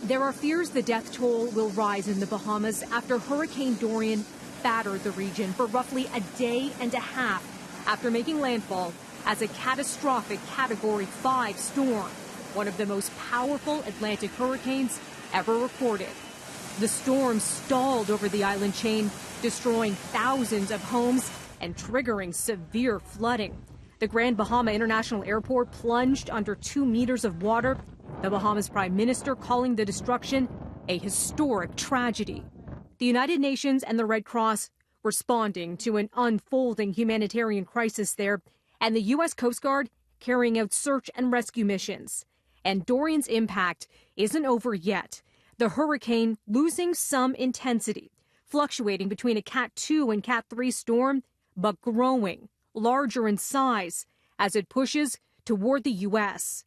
There are fears the death toll will rise in the Bahamas after Hurricane Dorian battered the region for roughly a day and a half after making landfall as a catastrophic Category 5 storm, one of the most powerful Atlantic hurricanes ever recorded. The storm stalled over the island chain, destroying thousands of homes and triggering severe flooding. The Grand Bahama International Airport plunged under 2 meters of water, the Bahamas Prime Minister calling the destruction a historic tragedy. The United Nations and the Red Cross responding to an unfolding humanitarian crisis there, and the U.S. Coast Guard carrying out search and rescue missions. And Dorian's impact isn't over yet. The hurricane losing some intensity, fluctuating between a Cat 2 and Cat 3 storm, but growing, larger in size as it pushes toward the U.S.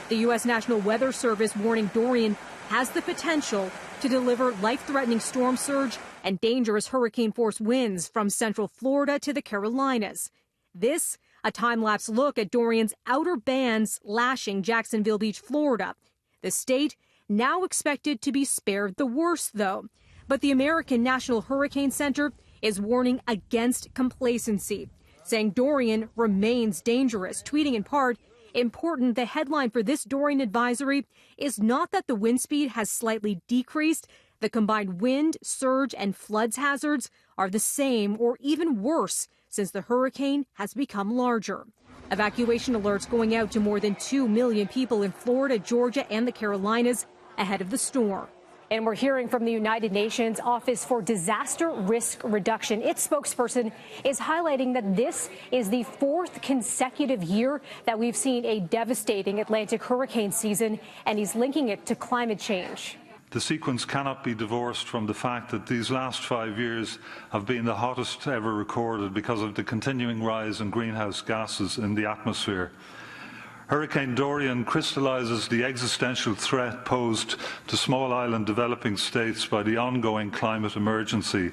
The U.S. National Weather Service warning Dorian has the potential to deliver life-threatening storm surge and dangerous hurricane-force winds from central Florida to the Carolinas. This, a time-lapse look at Dorian's outer bands lashing Jacksonville Beach, Florida. The state now expected to be spared the worst, though. But the American National Hurricane Center is warning against complacency, saying Dorian remains dangerous, tweeting in part, "Important, the headline for this Dorian advisory is not that the wind speed has slightly decreased. The combined wind, surge, and floods hazards are the same or even worse since the hurricane has become larger." Evacuation alerts going out to more than 2 million people in Florida, Georgia, and the Carolinas ahead of the storm. And we're hearing from the United Nations Office for Disaster Risk Reduction. Its spokesperson is highlighting that this is the 4th consecutive year that we've seen a devastating Atlantic hurricane season, and he's linking it to climate change. The sequence cannot be divorced from the fact that these last 5 years have been the hottest ever recorded because of the continuing rise in greenhouse gases in the atmosphere. Hurricane Dorian crystallizes the existential threat posed to small island developing states by the ongoing climate emergency.